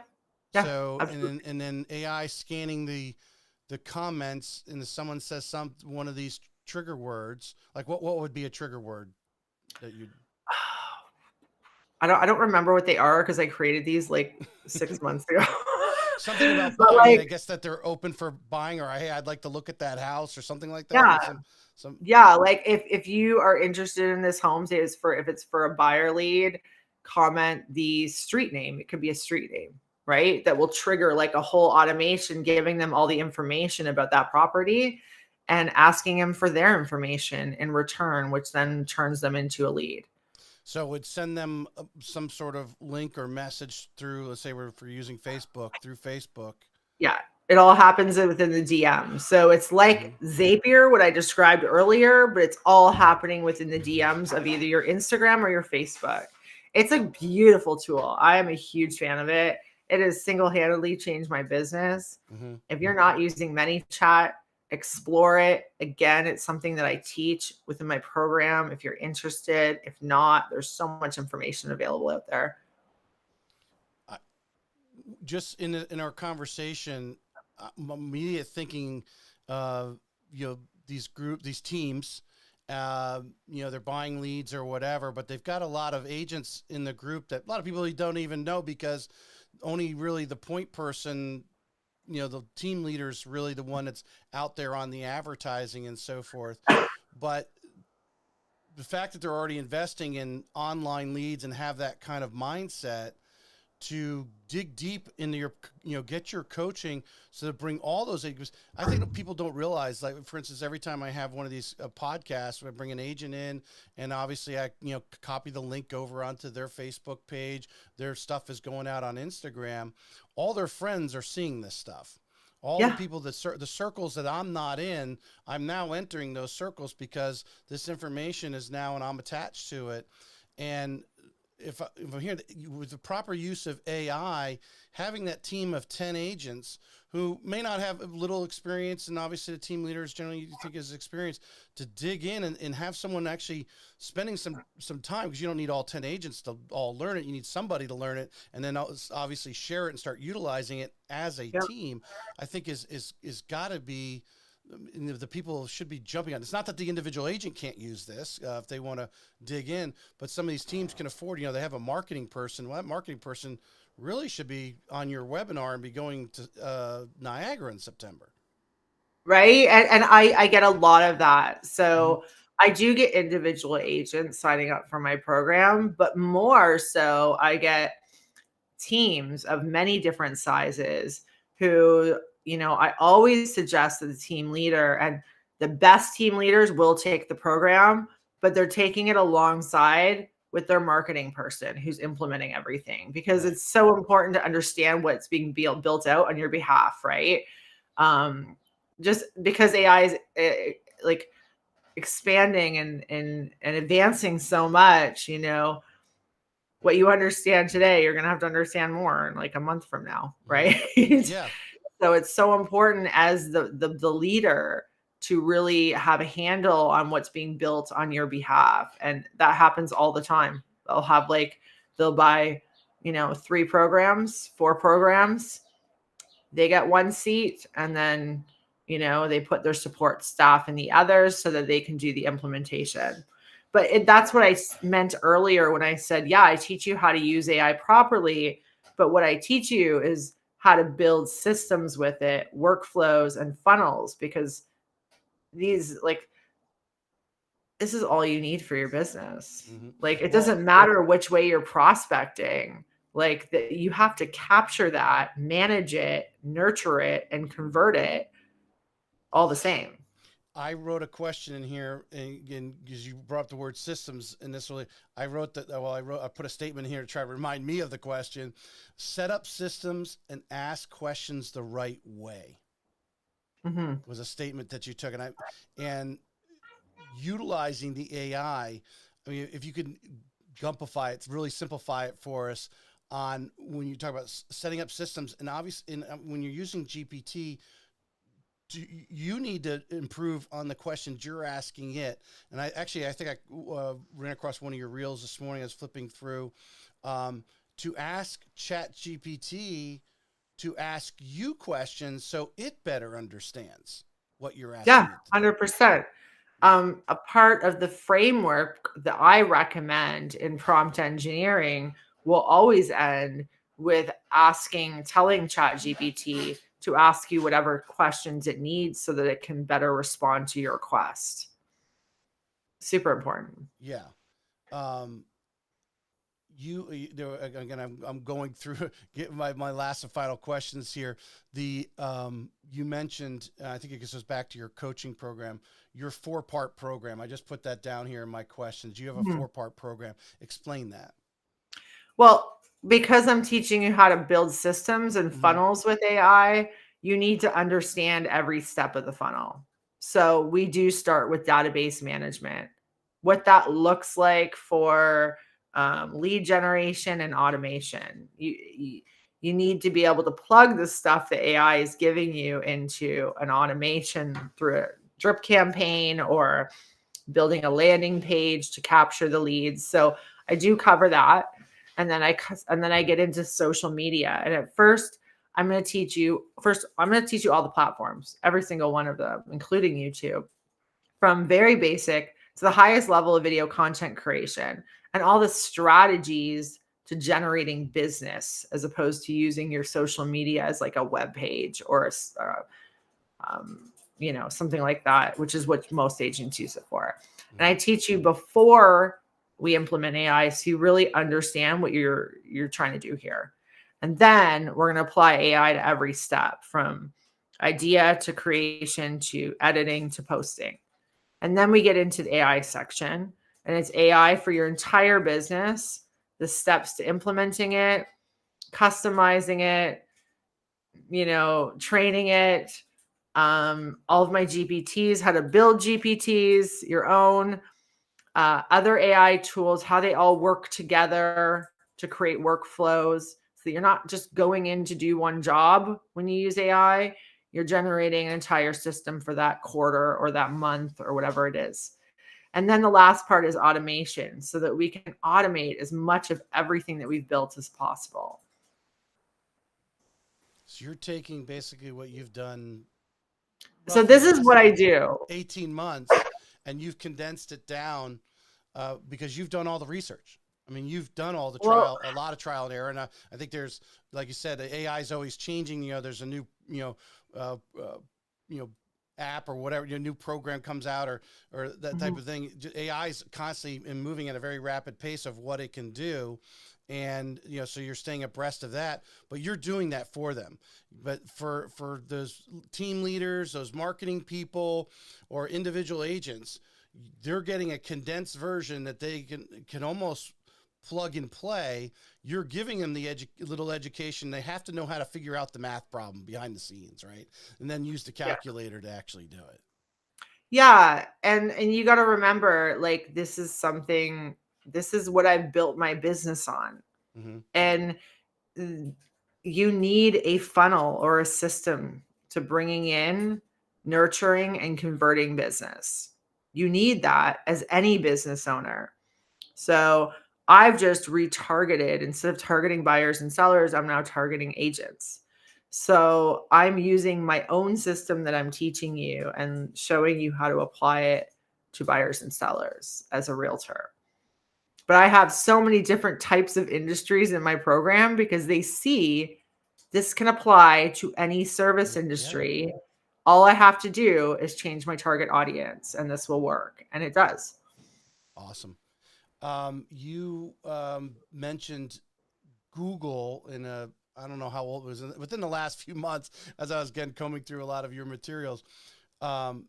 Yeah. So Absolutely. and then AI scanning the comments, and if someone says one of these trigger words, like what would be a trigger word that you? I don't remember what they are because I created these like 6 months ago. Something about, But I mean, like, I guess that they're open for buying, or hey, I'd like to look at that house, or something like that. I yeah, mean, some. yeah. Like if you are interested in this home, say if it's for a buyer lead, comment the street name. It could be a street name, right? That will trigger like a whole automation, giving them all the information about that property and asking them for their information in return, which then turns them into a lead. So it would send them some sort of link or message through, let's say we're using Facebook, through Facebook. Yeah, it all happens within the DM. So it's like Zapier, what I described earlier, but it's all happening within the DMs of either your Instagram or your Facebook. It's a beautiful tool. I am a huge fan of it. It has single-handedly changed my business. If you're not using ManyChat, explore it. Again, it's something that I teach within my program if you're interested. If not, there's so much information available out there. Just in our conversation, immediate thinking, these teams, they're buying leads or whatever, but they've got a lot of agents in the group that a lot of people don't even know, because only really the point person, the team leader's really the one that's out there on the advertising and so forth. But the fact that they're already investing in online leads and have that kind of mindset to dig deep into your, get your coaching, so to bring all those agents. I think people don't realize, like, for instance, every time I have one of these podcasts, I bring an agent in, and obviously I, copy the link over onto their Facebook page. Their stuff is going out on Instagram. All their friends are seeing this stuff. All the people the circles that I'm not in, I'm now entering those circles because this information is now, and I'm attached to it. And if I'm hearing with the proper use of AI, having that team of 10 agents who may not have little experience, and obviously the team leaders generally you think is experienced, to dig in and have someone actually spending some time, because you don't need all 10 agents to all learn it. You need somebody to learn it, and then obviously share it and start utilizing it as a team. I think is got to be, the people should be jumping on. It's not that the individual agent can't use this if they want to dig in, but some of these teams can afford, they have a marketing person. Well, that marketing person really should be on your webinar and be going to Niagara in September. Right. And I get a lot of that. So I do get individual agents signing up for my program, but more so I get teams of many different sizes who I always suggest that the team leader, and the best team leaders will take the program, but they're taking it alongside with their marketing person who's implementing everything, because Right. it's so important to understand what's being built out on your behalf, right? Just because AI is like expanding and advancing so much, what you understand today, you're going to have to understand more in like a month from now, right? Yeah. So it's so important as the leader to really have a handle on what's being built on your behalf. And that happens all the time. They'll buy, 3 programs, 4 programs, they get one seat, and then, they put their support staff in the others so that they can do the implementation. But that's what I meant earlier when I said, yeah, I teach you how to use AI properly, but what I teach you is how to build systems with it, workflows and funnels, because this is all you need for your business. Mm-hmm. Like, it Well, doesn't matter which way you're prospecting. Like, you have to capture that, manage it, nurture it, and convert it all the same. I wrote a question in here, and again, because you brought up the word systems, and this really, I wrote that. Well, I put a statement here to try to remind me of the question. Set up systems and ask questions the right way Mm-hmm. was a statement that you took, and utilizing the AI. I mean, if you could gumpify it, really simplify it for us on when you talk about setting up systems, and obviously, when you're using GPT, you need to improve on the questions you're asking it. And I think I ran across one of your reels this morning. I was flipping through to ask Chat GPT to ask you questions so it better understands what you're Yeah, asking it to do. 100%. A part of the framework that I recommend in prompt engineering will always end with telling ChatGPT to ask you whatever questions it needs so that it can better respond to your request. Super important. Yeah. Um, again, I'm going through get my last and final questions here. You mentioned, I think it goes back to your coaching program, your 4-part program. I just put that down here in my questions. You have a Mhm. 4-part program. Explain that. Well, because I'm teaching you how to build systems and Mm-hmm. funnels with AI, you need to understand every step of the funnel. So we do start with database management, what that looks like for lead generation and automation. You need to be able to plug the stuff that AI is giving you into an automation through a drip campaign or building a landing page to capture the leads. So I do cover that. And then I get into social media. And at first, I'm going to teach you all the platforms, every single one of them, including YouTube, from very basic to the highest level of video content creation and all the strategies to generating business, as opposed to using your social media as like a web page or something like that, which is what most agents use it for. And I teach you before we implement AI, so you really understand what you're trying to do here. And then we're going to apply AI to every step, from idea to creation to editing to posting. And then we get into the AI section, and it's AI for your entire business, the steps to implementing it, customizing it, training it, all of my GPTs, how to build GPTs, your own, other AI tools, how they all work together to create workflows. So you're not just going in to do one job when you use AI, you're generating an entire system for that quarter or that month or whatever it is. And then the last part is automation, so that we can automate as much of everything that we've built as possible. So you're taking basically what you've done So roughly this the is last what I do. 18 months, and you've condensed it down because you've done all the research. I mean, you've done all the Well, a lot of trial and error. And I think there's, like you said, the AI is always changing. There's a new, you know, app or whatever, new program comes out or that type mhm. of thing. AI is constantly moving at a very rapid pace of what it can do. and so you're staying abreast of that, but you're doing that for them. But for those team leaders, those marketing people, or individual agents, they're getting a condensed version that they can almost plug and play. You're giving them the little education. They have to know how to figure out the math problem behind the scenes, right? And then use the Yeah. calculator to actually do it. Yeah. And you got to remember, like, this is what I've built my business on. Mm-hmm. And you need a funnel or a system to bringing in, nurturing, and converting business. You need that as any business owner. So I've just retargeted. Instead of targeting buyers and sellers, I'm now targeting agents. So I'm using my own system that I'm teaching you and showing you how to apply it to buyers and sellers as a realtor. But I have so many different types of industries in my program because they see this can apply to any service industry. Yeah. All I have to do is change my target audience and this will work. And it does. Awesome. You mentioned Google in I don't know how old it was, within the last few months, as I was combing through a lot of your materials. The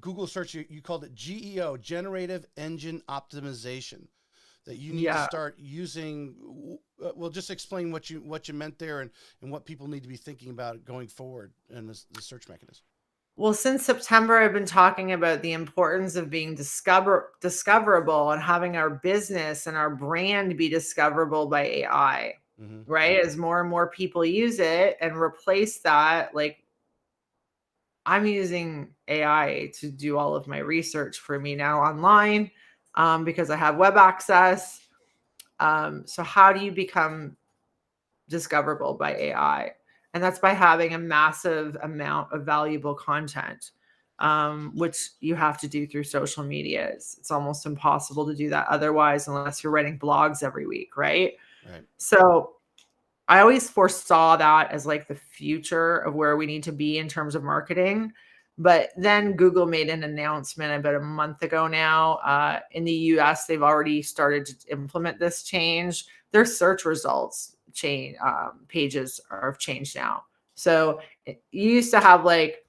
Google search, you called it GEO, Generative Engine Optimization, that you need to start using. Well, just explain what you meant there, and what people need to be thinking about going forward in the search mechanism. Well, since September, I've been talking about the importance of being discoverable and having our business and our brand be discoverable by AI, right? As more and more people use it and replace that, like, I'm using AI to do all of my research for me now online because I have web access. So how do you become discoverable by AI? And that's by having a massive amount of valuable content, which you have to do through social media. It's almost impossible to do that otherwise, unless you're writing blogs every week, right? Right. So I always foresaw that as like the future of where we need to be in terms of marketing. But then Google made an announcement about a month ago now. In the US, they've already started to implement this change. Their search results pages have changed now. So you used to have like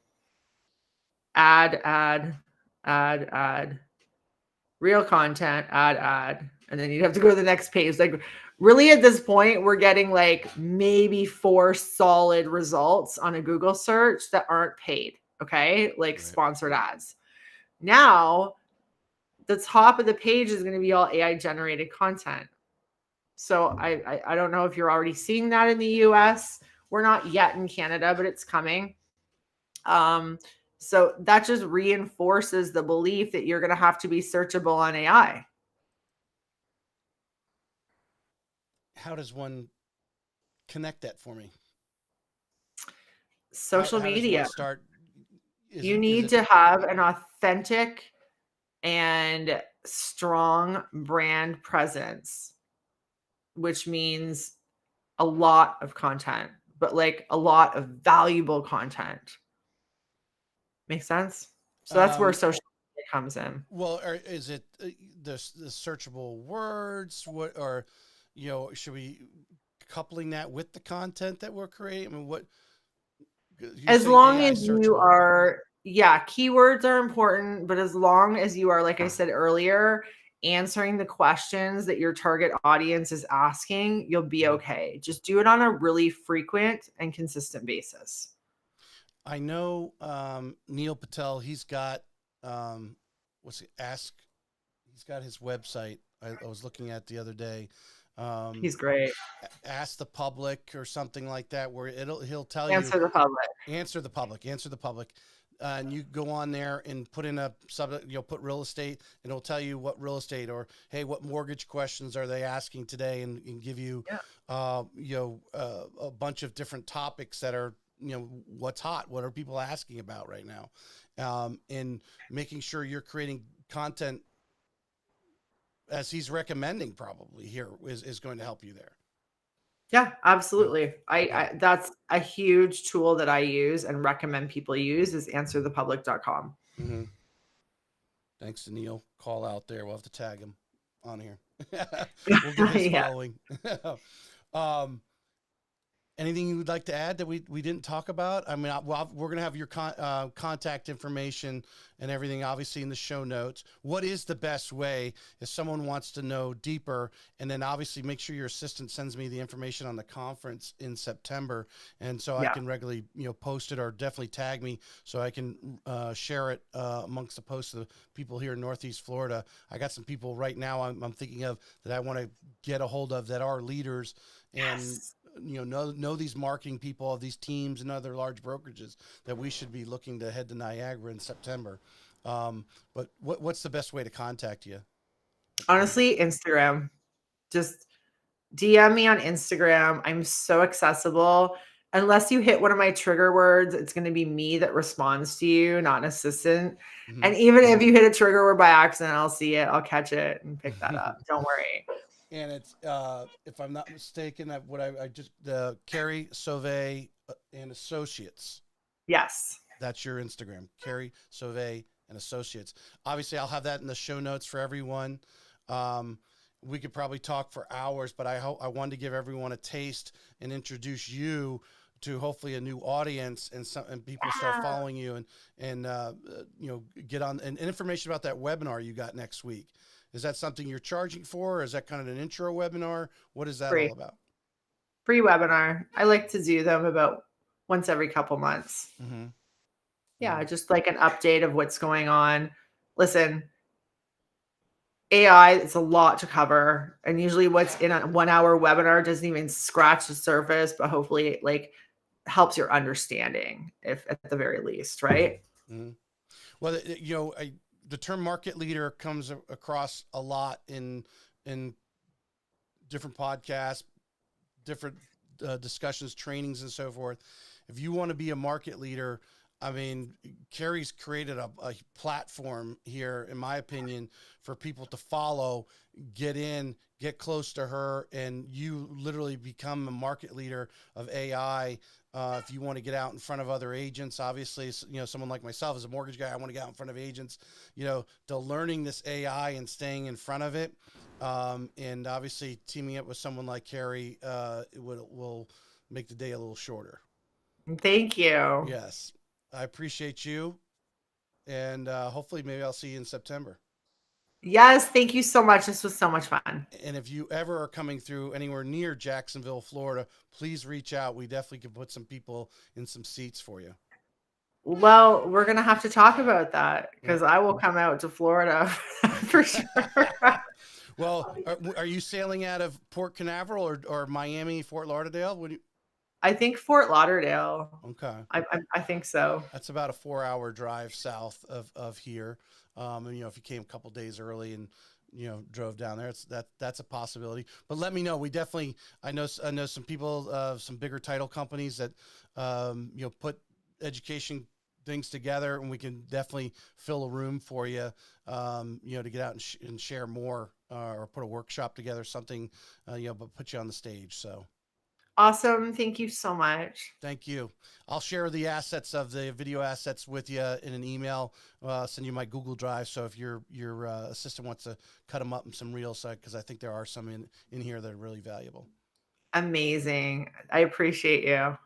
ad, real content, ad, and then you'd have to go to the next page. Like, really, at this point, we're getting like maybe 4 solid results on a Google search that aren't paid. Okay. Like sponsored ads. Now, the top of the page is going to be all AI generated content. So I don't know if you're already seeing that in the US. We're not yet in Canada, but it's coming. So that just reinforces the belief that you're going to have to be searchable on AI. How does one connect that for me? Social media. Start? You need to have an authentic and strong brand presence, which means a lot of content, but like a lot of valuable content. Make sense? So that's where social media comes in. Well, is it the searchable words? What, or should we coupling that with the content that we're creating? I mean, what? As long as you are, keywords are important, but as long as you are, like I said earlier, answering the questions that your target audience is asking, you'll be okay. Just do it on a really frequent and consistent basis. I know Neil Patel, he's got he's got his website I was looking at the other day. He's great. Ask the Public or something like that, where he'll tell answer you the public. Answer the public. And you go on there and put in a subject, put real estate, and it'll tell you what real estate, or hey, what mortgage questions are they asking today, and give you a bunch of different topics that are what's hot, what are people asking about right now, and making sure you're creating content as he's recommending probably here is going to help you there. Yeah, absolutely. I that's a huge tool that I use and recommend people use is answerthepublic.com. Mm-hmm. Thanks to Neil. Call out there. We'll have to tag him on here. We'll get his Yeah. following. um, Anything you would like to add that we didn't talk about? I mean, well, we're going to have your contact information and everything, obviously, in the show notes. What is the best way if someone wants to know deeper? And then obviously make sure your assistant sends me the information on the conference in September. And so I Yeah. can regularly, post it or definitely tag me so I can share it amongst the posts of the people here in Northeast Florida. I got some people right now I'm thinking of that I want to get a hold of that are leaders and Yes. know these marketing people of these teams and other large brokerages that we should be looking to head to Niagara in September. But what's the best way to contact you? Honestly, Instagram. Just DM me on Instagram. I'm so accessible. Unless you hit one of my trigger words, it's going to be me that responds to you, not an assistant. Mm-hmm. And even if you hit a trigger word by accident, I'll see it. I'll catch it and pick that up. Don't worry. And it's if I'm not mistaken, I just the Carrie Soave and Associates. Yes. That's your Instagram, Carrie Soave and Associates. Obviously, I'll have that in the show notes for everyone. Um, we could probably talk for hours, but I wanted to give everyone a taste and introduce you to hopefully a new audience and people start Yeah. following you and get on and information about that webinar you got next week. Is that something you're charging for? Or is that kind of an intro webinar? What is that all Free. about? Free webinar. I like to do them about once every couple months. Mm-hmm. Yeah, Mm-hmm. just like an update of what's going on. Listen, AI, it's a lot to cover. And usually what's in a 1 hour webinar doesn't even scratch the surface, but hopefully it like helps your understanding, if at the very least, right? Mm-hmm. Well, the term market leader comes across a lot in different podcasts, different discussions, trainings, and so forth. If you want to be a market leader, I mean, Carrie's created a platform here, in my opinion, for people to follow, get in, get close to her, and you literally become a market leader of AI. If you want to get out in front of other agents, obviously, someone like myself as a mortgage guy, I want to get out in front of agents. To learning this AI and staying in front of it, and obviously teaming up with someone like Carrie, will make the day a little shorter. Thank you. Yes, I appreciate you, and hopefully, maybe I'll see you in September. Yes, thank you so much. This was so much fun. And if you ever are coming through anywhere near Jacksonville, Florida, please reach out. We definitely can put some people in some seats for you. Well, we're gonna have to talk about that Yeah. because I will come out to Florida for sure. Well, are you sailing out of Port Canaveral or Miami, Fort Lauderdale? I think Fort Lauderdale. Okay. I think so. That's about a 4 hour drive south of here. And if you came a couple days early and drove down there, that's a possibility. But let me know. We definitely I know some people, some bigger title companies that put education things together, and we can definitely fill a room for you. To get out and share more, or put a workshop together, something, but put you on the stage. So. Awesome. Thank you so much. Thank you. I'll share the assets of the video assets with you in an email. Send you my Google Drive. So if your assistant wants to cut them up in some reels, because I think there are some in here that are really valuable. Amazing. I appreciate you.